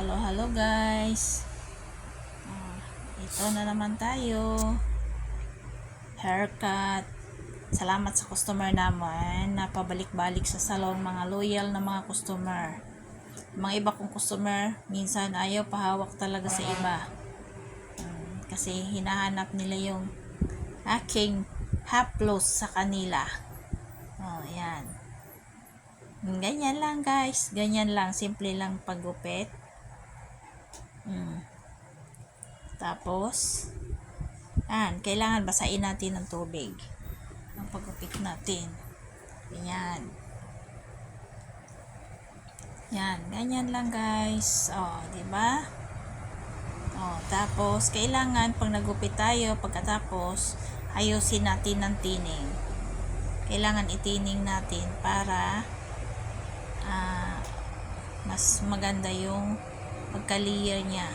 Hello guys. Ito na naman tayo. Haircut. Salamat sa customer naman na pabalik-balik sa salon, mga loyal na mga customer. Mga iba kong customer, minsan ayaw pahawak talaga sa iba. Kasi hinahanap nila yung aking haplos sa kanila. Yan. Ganyan lang guys. Ganyan lang. Simple lang paggupit. Tapos, kailangan basain natin ng tubig ang paggupit natin. Ganyan. Yan, ganyan lang guys. Diba? Tapos, kailangan pag nagupit tayo, pagkatapos, ayusin natin ng tining. Kailangan itining natin para mas maganda yung pagka-layer niya.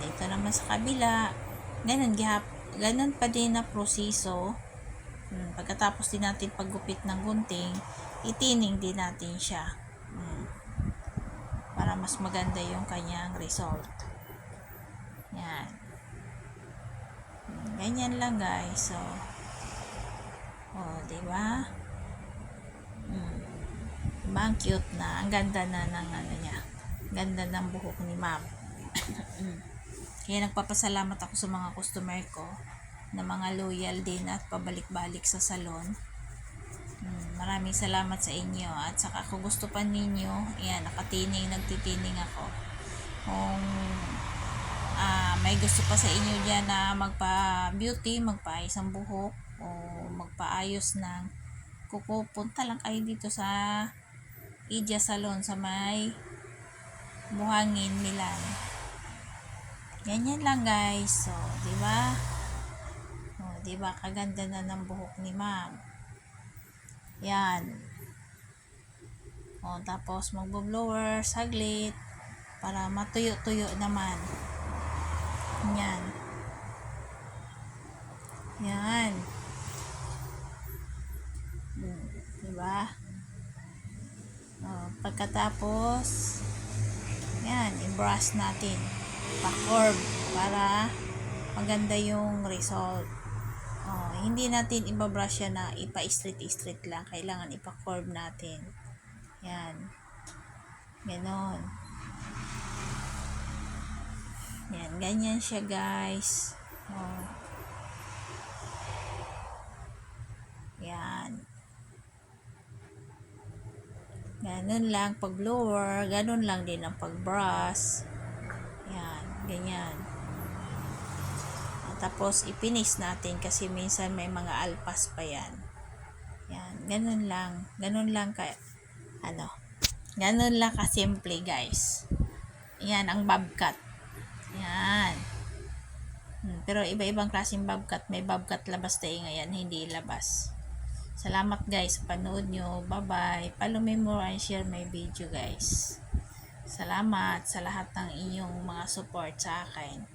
Dito naman sa kabila, ganun pa din na proseso. Pagkatapos din natin paggupit ng gunting, itining din natin siya para mas maganda yung kanyang result. Yan. Ganyan lang guys. Diba? Diba ang cute na, ang ganda na ng niya, ganda ng buhok ni ma'am. Kaya nagpapasalamat ako sa mga customer ko na mga loyal din at pabalik-balik sa salon. Maraming salamat sa inyo. At saka kung gusto pa ninyo, nagtitining ako. Kung may gusto pa sa inyo dyan na magpa-beauty, magpaayos ng buhok, o magpaayos ng kuko, punta lang kayo dito sa Idia Salon sa may Buhangin, Milan. Ganyan lang guys. Diba? Diba? Kaganda na ng buhok ni ma'am. Yan. Tapos magbo-blower saglit para matuyo-tuyo naman. Yan. Yan. Diba? Pagkatapos, yan, i-brush natin. Pa-curve para maganda yung result. Hindi natin ibabrush yan na ipa-straight lang. Kailangan ipa-curve natin. Yan. Ganon. Yan. Ganyan siya guys. Yan. Ganon lang pag blower. Ganon lang din ang pag-brush. Yan. Ganyan. Tapos, ipinis natin kasi minsan may mga alpas pa yan. Yan. Ganun lang. Ganun lang kasimple guys. Yan, ang bobcat. Yan. Pero iba-ibang klaseng bobcat. May bobcat labas tayo ngayon, hindi labas. Salamat guys sa panood nyo. Bye-bye. Follow me more and share my video guys. Salamat sa lahat ng inyong mga support sa akin.